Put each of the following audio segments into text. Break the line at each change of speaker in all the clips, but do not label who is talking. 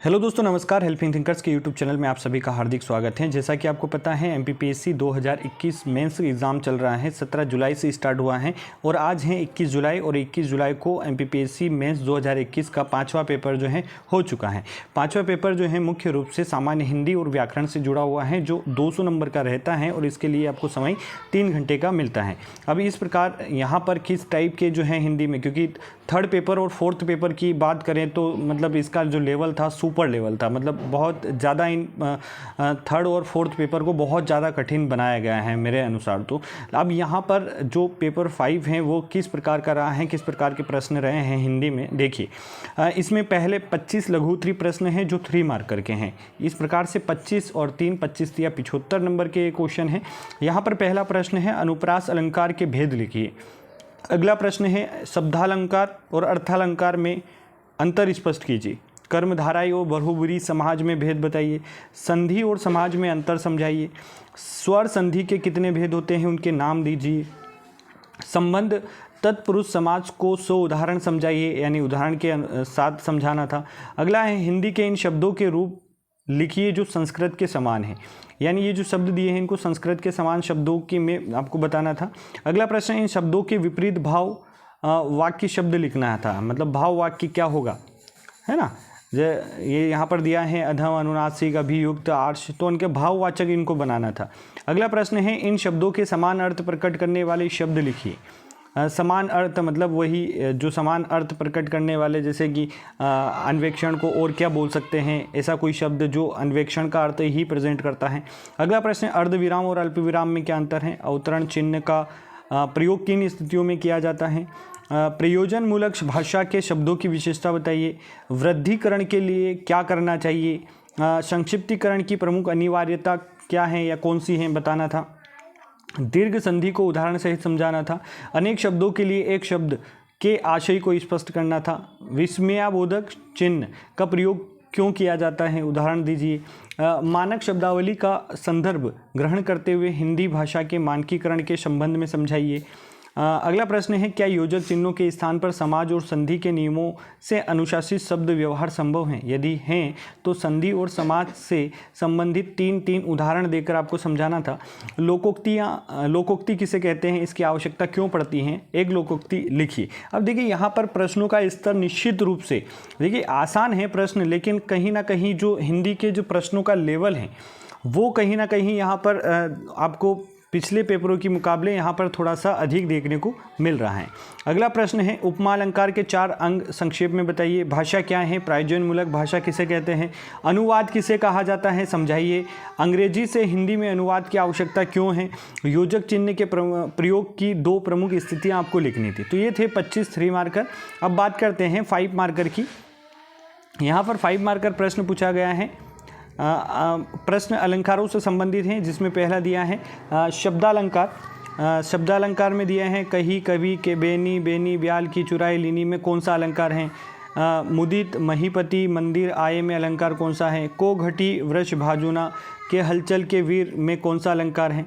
Hello दोस्तों, नमस्कार। Helping thinkers के यूट्यूब चैनल में आप सभी का हार्दिक स्वागत है। जैसा कि आपको पता है एमपीपीएससी 2021 मेंस एग्ज़ाम चल रहा है। 17 जुलाई से स्टार्ट हुआ है और आज है 21 जुलाई और 21 जुलाई को एमपीपीएससी मेंस 2021 का 5वां पेपर जो है हो चुका है। 5वां पेपर जो है मुख्य रूप से सामान्य हिंदी और व्याकरण से जुड़ा हुआ है, जो 200 नंबर का रहता है और इसके लिए आपको समय 3 घंटे का मिलता है। अब इस प्रकार यहाँ पर किस टाइप के जो है हिंदी में, क्योंकि थर्ड पेपर और फोर्थ पेपर की बात करें तो मतलब इसका जो लेवल था सुपर लेवल था, मतलब बहुत ज़्यादा इन थर्ड और फोर्थ पेपर को बहुत ज़्यादा कठिन बनाया गया है मेरे अनुसार। तो अब यहाँ पर जो पेपर 5 हैं वो किस प्रकार का रहा है, किस प्रकार के प्रश्न रहे हैं हिंदी में, देखिए। इसमें पहले 25 लघुत्तरीय प्रश्न हैं जो 3 मार्कर के हैं। इस प्रकार से 25 और 3 25 या 75 नंबर के क्वेश्चन हैं। यहाँ पर पहला प्रश्न है अनुप्रास अलंकार के भेद लिखिए। अगला प्रश्न है शब्दालंकार और अर्थालंकार में अंतर स्पष्ट कीजिए। कर्मधारय और बहुब्रीहि समाज में भेद बताइए। संधि और समाज में अंतर समझाइए। स्वर संधि के कितने भेद होते हैं, उनके नाम दीजिए। संबंध तत्पुरुष समाज को 100 उदाहरण समझाइए, यानी उदाहरण के साथ समझाना था। अगला है हिंदी के इन शब्दों के रूप लिखिए जो संस्कृत के समान है, यानी ये जो शब्द दिए हैं इनको संस्कृत के समान शब्दों की में आपको बताना था। अगला प्रश्न इन शब्दों के विपरीत भाव वाक्य शब्द लिखना था, मतलब भाव वाक्य क्या होगा, है ना। ये यहाँ पर दिया है अधम, अनुनासिक, अभियुक्त, आर्ष, तो उनके भाववाचक इनको बनाना था। अगला प्रश्न है इन शब्दों के समान अर्थ प्रकट करने वाले शब्द लिखिए। समान अर्थ मतलब वही जो समान अर्थ प्रकट करने वाले, जैसे कि अन्वेक्षण को और क्या बोल सकते हैं, ऐसा कोई शब्द जो अन्वेक्षण का अर्थ ही प्रेजेंट करता है। अगला प्रश्न है अर्धविराम और अल्पविराम में क्या अंतर है। अवतरण चिन्ह का प्रयोग किन स्थितियों में किया जाता है। प्रयोजन मूलक भाषा के शब्दों की विशेषता बताइए। वृद्धिकरण के लिए क्या करना चाहिए। संक्षिप्तीकरण की प्रमुख अनिवार्यता क्या है या कौन सी है बताना था। दीर्घ संधि को उदाहरण सहित समझाना था। अनेक शब्दों के लिए एक शब्द के आशय को स्पष्ट करना था। विस्मयाबोधक चिन्ह का प्रयोग क्यों किया जाता है, उदाहरण दीजिए। मानक शब्दावली का संदर्भ ग्रहण करते हुए हिंदी भाषा के मानकीकरण के संबंध में समझाइए। अगला प्रश्न है क्या योजक चिन्हों के स्थान पर समाज और संधि के नियमों से अनुशासित शब्द व्यवहार संभव हैं, यदि हैं तो संधि और समाज से संबंधित 3 उदाहरण देकर आपको समझाना था। लोकोक्ति किसे कहते हैं, इसकी आवश्यकता क्यों पड़ती है, एक लोकोक्ति लिखिए। अब देखिए यहाँ पर प्रश्नों का स्तर निश्चित रूप से देखिए आसान है प्रश्न, लेकिन कहीं ना कहीं जो हिंदी के जो प्रश्नों का लेवल है वो कहीं ना कहीं यहाँ पर आपको पिछले पेपरों के मुकाबले यहाँ पर थोड़ा सा अधिक देखने को मिल रहा है। अगला प्रश्न है उपमा अलंकार के 4 अंग संक्षेप में बताइए। भाषा क्या है, प्रयोजन मूलक भाषा किसे कहते हैं, अनुवाद किसे कहा जाता है समझाइए। अंग्रेजी से हिंदी में अनुवाद की आवश्यकता क्यों है। योजक चिन्ह के प्रयोग की 2 प्रमुख स्थितियाँ आपको लिखनी थी। तो ये थे 25 3 मार्कर। अब बात करते हैं 5 मार्कर की। यहाँ पर 5 मार्कर प्रश्न पूछा गया है। प्रश्न अलंकारों से संबंधित हैं, जिसमें पहला दिया है शब्दालंकार। शब्दालंकार में दिया है कही, कवि, के, बेनी, बेनी, ब्याल की, चुराई, लीनी में कौन सा अलंकार है। मुदित, महीपति, मंदिर, आये में अलंकार कौन सा है। को, घटी, वृष, भाजुना के, हलचल के, वीर में कौन सा अलंकार है।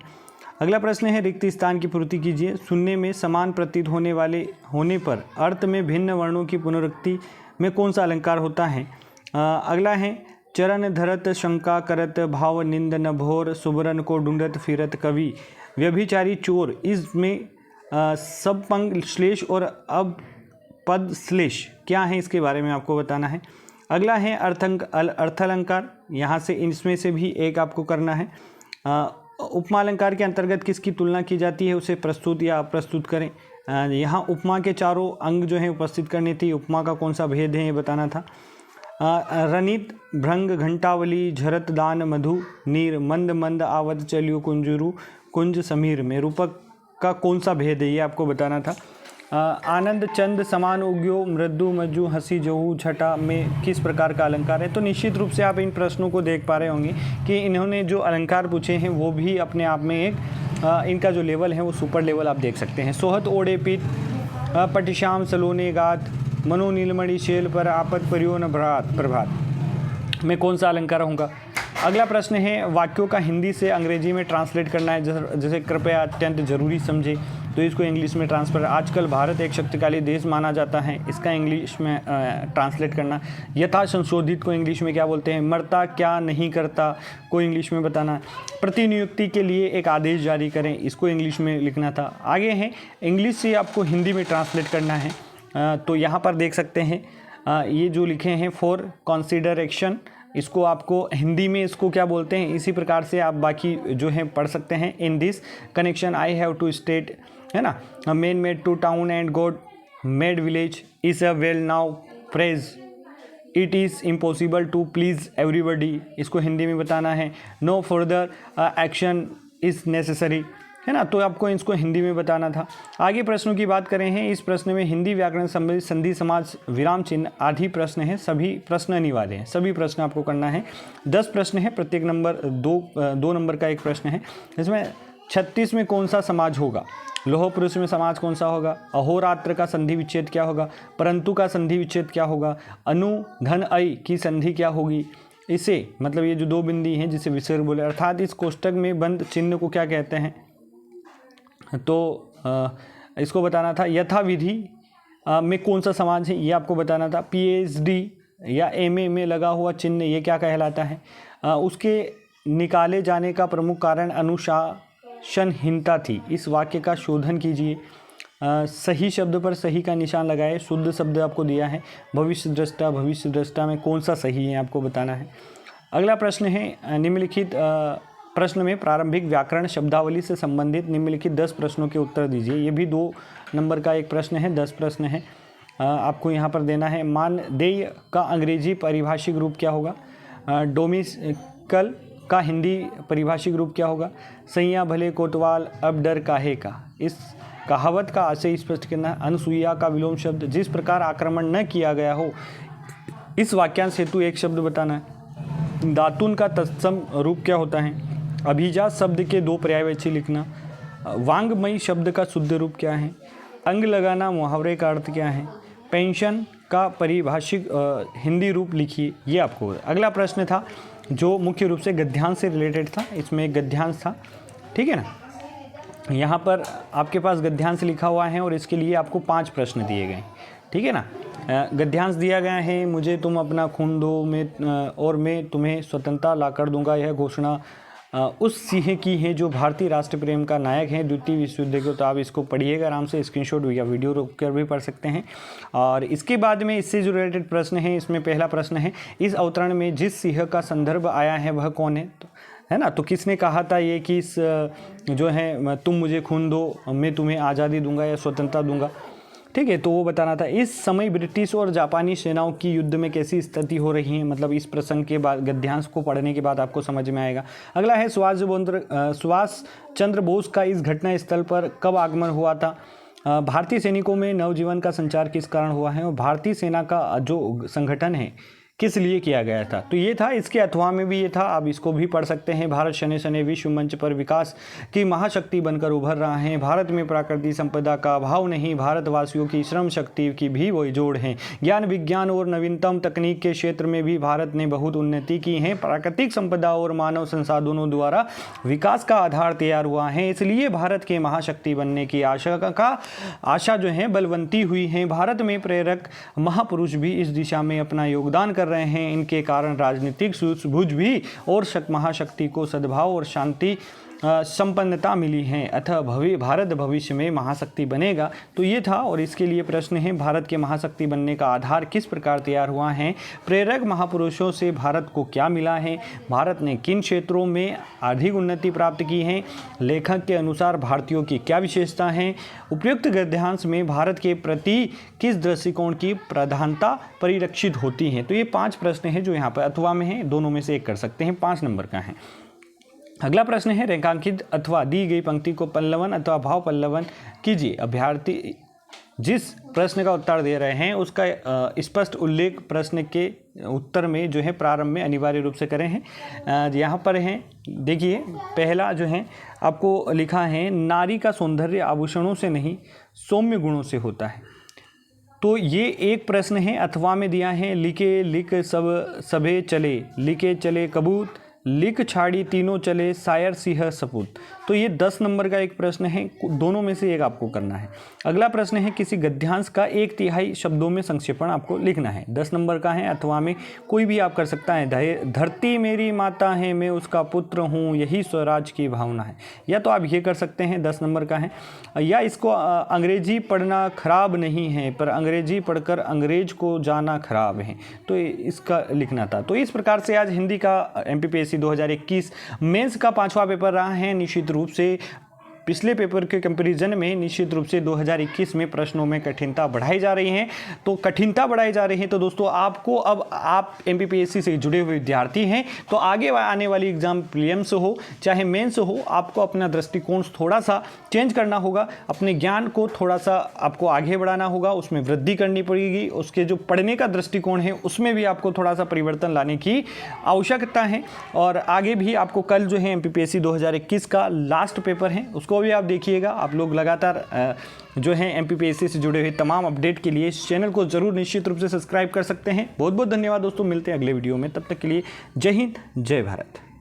अगला प्रश्न है रिक्त स्थान की पूर्ति कीजिए। सुनने में समान प्रतीत होने पर अर्थ में भिन्न वर्णों की पुनरुक्ति में कौन सा अलंकार होता है। अगला है चरण धरत, शंका करत, भाव निंद न भोर, सुबरन को ढूंढत फिरत कवि, व्यभिचारी, चोर, इसमें सबपंग श्लेष और अब पद श्लेष क्या है, इसके बारे में आपको बताना है। अगला है अर्थालंकार। यहाँ से इसमें से भी एक आपको करना है। उपमा अलंकार के अंतर्गत किसकी तुलना की जाती है, उसे प्रस्तुत या अप्रस्तुत करें। यहाँ उपमा के 4 अंग जो हैं उपस्थित करनी थी। उपमा का कौन सा भेद है ये बताना था। रनित, भृंग, घंटावली, झरत, दान, मधु, नीर, मंद मंद आवत चलियो कुंजरू, कुंज, समीर में रूपक का कौन सा भेद है ये आपको बताना था। आनंद, चंद, समान, उग्यो, मृदु, मज्जू, हंसी, जहू, छटा में किस प्रकार का अलंकार है। तो निश्चित रूप से आप इन प्रश्नों को देख पा रहे होंगे कि इन्होंने जो अलंकार पूछे हैं वो भी अपने आप में एक इनका जो लेवल है वो सुपर लेवल आप देख सकते हैं। सोहत, ओढ़े, पीठ, पटिशाम, सलोने, गात, मनो, नीलमणि, शेल पर, आपत, परियो, न प्रभात में कौन सा अलंकार होगा। अगला प्रश्न है वाक्यों का हिंदी से अंग्रेजी में ट्रांसलेट करना है, जैसे कृपया, अत्यंत, जरूरी समझे, तो इसको इंग्लिश में ट्रांसफर। आजकल भारत एक शक्तिशाली देश माना जाता है, इसका इंग्लिश में ट्रांसलेट करना। यथा संशोधित को इंग्लिश में क्या बोलते हैं, मरता क्या नहीं करता को इंग्लिश में बताना। प्रतिनियुक्ति के लिए एक आदेश जारी करें, इसको इंग्लिश में लिखना था। आगे है इंग्लिश से आपको हिंदी में ट्रांसलेट करना है। तो यहाँ पर देख सकते हैं ये जो लिखे हैं फॉर कंसीडरेशन, इसको आपको हिंदी में इसको क्या बोलते हैं, इसी प्रकार से आप बाकी जो है पढ़ सकते हैं। In this connection I have to state, है ना, man made to town and God made village is a well now phrase, it is impossible to please everybody, इसको हिंदी में बताना है। No further action is necessary, है ना, तो आपको इसको हिंदी में बताना था। आगे प्रश्नों की बात करें हैं, इस प्रश्न में हिंदी व्याकरण संबंधित संधि समाज विराम चिन्ह आदि प्रश्न हैं, सभी प्रश्न अनिवार्य हैं, सभी प्रश्न आपको करना है। 10 प्रश्न है, प्रत्येक नंबर दो नंबर का एक प्रश्न है। इसमें 36 में कौन सा समाज होगा, लोह पुरुष में समाज कौन सा होगा, अहोरात्र का संधि विच्छेद क्या होगा, परंतु का संधि विच्छेद क्या होगा, अनु धन ऐ की संधि क्या होगी, इसे मतलब ये जो 2 बिंदी हैं जिसे विसर्ग बोले, अर्थात इस कोष्टक में बंद चिन्ह को क्या कहते हैं, तो इसको बताना था। यथाविधि में कौन सा समाज है ये आपको बताना था। PhD या MA में लगा हुआ चिन्ह ये क्या कहलाता है। उसके निकाले जाने का प्रमुख कारण अनुशासनहीनता थी। इस वाक्य का शोधन कीजिए। सही शब्द पर सही का निशान लगाए। शुद्ध शब्द आपको दिया है। भविष्य दृष्टा में कौन सा सही है आपको बताना है। अगला प्रश्न है निम्नलिखित प्रश्न में प्रारंभिक व्याकरण शब्दावली से संबंधित निम्नलिखित 10 प्रश्नों के उत्तर दीजिए। ये भी 2 नंबर का एक प्रश्न है, 10 प्रश्न है, आपको यहाँ पर देना है। मानदेय का अंग्रेजी पारिभाषिक रूप क्या होगा, डोमिकल का हिंदी पारिभाषिक रूप क्या होगा, सैया भले कोतवाल अब डर काहे का, इस कहावत का आशय स्पष्ट करना। अनसुईया का विलोम शब्द, जिस प्रकार आक्रमण न किया गया हो, इस वाक्यांश हेतु एक शब्द बताना है। दातुन का तत्सम रूप क्या होता है, अभिजात शब्द के 2 पर्यायवाची लिखना। वांग्मयी शब्द का शुद्ध रूप क्या है, अंग लगाना मुहावरे का अर्थ क्या है, पेंशन का परिभाषिक हिंदी रूप लिखिए, ये आपको। अगला प्रश्न था जो मुख्य रूप से गद्यांश से रिलेटेड था, इसमें एक गद्यांश था, ठीक है ना। यहाँ पर आपके पास गद्यांश लिखा हुआ है और इसके लिए आपको 5 प्रश्न दिए गए, ठीक है ना। गद्यांश दिया गया है, मुझे तुम अपना खून दो और मैं तुम्हें स्वतंत्रता लाकर दूंगा, यह घोषणा उस सिंह की है जो भारतीय राष्ट्र प्रेम का नायक है द्वितीय विश्व युद्ध के। तो आप इसको पढ़िएगा आराम से, स्क्रीनशॉट या वीडियो रोक कर भी पढ़ सकते हैं। और इसके बाद में इससे जो रिलेटेड प्रश्न है, इसमें पहला प्रश्न है, इस अवतरण में जिस सिंह का संदर्भ आया है वह कौन है, है ना। तो किसने कहा था ये कि इस जो है तुम मुझे खून दो मैं तुम्हें आज़ादी दूंगा या स्वतंत्रता दूंगा, ठीक है, तो वो बताना था। इस समय ब्रिटिश और जापानी सेनाओं की युद्ध में कैसी स्थिति हो रही है, मतलब इस प्रसंग के बाद गद्यांश को पढ़ने के बाद आपको समझ में आएगा। अगला है सुभाष चंद्र बोस का इस घटना स्थल पर कब आगमन हुआ था, भारतीय सैनिकों में नवजीवन का संचार किस कारण हुआ है, और भारतीय सेना का जो संगठन है किस लिए किया गया था। तो ये था, इसके अथवा में भी ये था, आप इसको भी पढ़ सकते हैं। भारत शनै शनै विश्व मंच पर विकास की महाशक्ति बनकर उभर रहा है, भारत में प्राकृतिक संपदा का अभाव नहीं, भारतवासियों की श्रम शक्ति की भी वही जोड़ है, ज्ञान विज्ञान और नवीनतम तकनीक के क्षेत्र में भी भारत ने बहुत उन्नति की है, प्राकृतिक संपदा और मानव संसाधनों द्वारा विकास का आधार तैयार हुआ है, इसलिए भारत के महाशक्ति बनने की आशा जो है बलवंती हुई है। भारत में प्रेरक महापुरुष भी इस दिशा में अपना योगदान कर रहे हैं, इनके कारण राजनीतिक सूझबूझ भी और महाशक्ति को सद्भाव और शांति संपन्नता मिली है, अतः भारत भविष्य में महाशक्ति बनेगा। तो ये था, और इसके लिए प्रश्न है, भारत के महाशक्ति बनने का आधार किस प्रकार तैयार हुआ है, प्रेरक महापुरुषों से भारत को क्या मिला है, भारत ने किन क्षेत्रों में अधिक उन्नति प्राप्त की है, लेखक के अनुसार भारतीयों की क्या विशेषता है, उपयुक्त गद्यांश में भारत के प्रति किस दृष्टिकोण की प्रधानता परिलक्षित होती है। तो ये 5 प्रश्न है जो यहाँ पर अथवा में है, दोनों में से एक कर सकते हैं, 5 नंबर का है। अगला प्रश्न है, रेखांकित अथवा दी गई पंक्ति को पल्लवन अथवा भाव पल्लवन कीजिए। अभ्यर्थी जिस प्रश्न का उत्तर दे रहे हैं उसका स्पष्ट उल्लेख प्रश्न के उत्तर में जो है प्रारंभ में अनिवार्य रूप से करें हैं। यहाँ पर हैं, देखिए पहला जो है आपको लिखा है, नारी का सौंदर्य आभूषणों से नहीं सौम्य गुणों से होता है। तो ये एक प्रश्न है, अथवा में दिया है, लिखे लिख सब सभे चले, लिखे चले कबूत, लिख छाड़ी तीनों चले सायर सिंह सपूत। तो ये 10 नंबर का एक प्रश्न है, दोनों में से एक आपको करना है। अगला प्रश्न है किसी गद्यांश का 1/3 शब्दों में संक्षेपण आपको लिखना है। 10 नंबर का है, अथवा में कोई भी आप कर सकता है। धरती मेरी माता है, मैं उसका पुत्र हूँ, यही स्वराज की भावना है। या तो आप ये कर सकते हैं, 10 नंबर का है। या इसको अंग्रेजी पढ़ना खराब नहीं है, पर अंग्रेजी पढ़कर अंग्रेज को जाना खराब है, तो इसका लिखना था। तो इस प्रकार से आज हिंदी का MPPSC 2021 मेंस का 5वां पेपर रहा है। निश्चित रूप से पिछले पेपर के कंपैरिजन में निश्चित रूप से 2021 में प्रश्नों में कठिनता बढ़ाई जा रही है। तो कठिनता बढ़ाई जा रही है, तो दोस्तों आपको, अब आप MPPSC से जुड़े हुए विद्यार्थी हैं, तो आगे आने वाली एग्जाम प्रीलिम्स हो चाहे मेंस हो, आपको अपना दृष्टिकोण थोड़ा सा चेंज करना होगा, अपने ज्ञान को थोड़ा सा आपको आगे बढ़ाना होगा, उसमें वृद्धि करनी पड़ेगी। उसके जो पढ़ने का दृष्टिकोण है उसमें भी आपको थोड़ा सा परिवर्तन लाने की आवश्यकता है। और आगे भी आपको कल जो है MPPSC 2021 का लास्ट पेपर है उसको भी आप देखिएगा। आप लोग लगातार जो है MPPSC से जुड़े हुए तमाम अपडेट के लिए इस चैनल को जरूर निश्चित रूप से सब्सक्राइब कर सकते हैं। बहुत बहुत धन्यवाद दोस्तों, मिलते हैं अगले वीडियो में, तब तक के लिए जय हिंद जय भारत।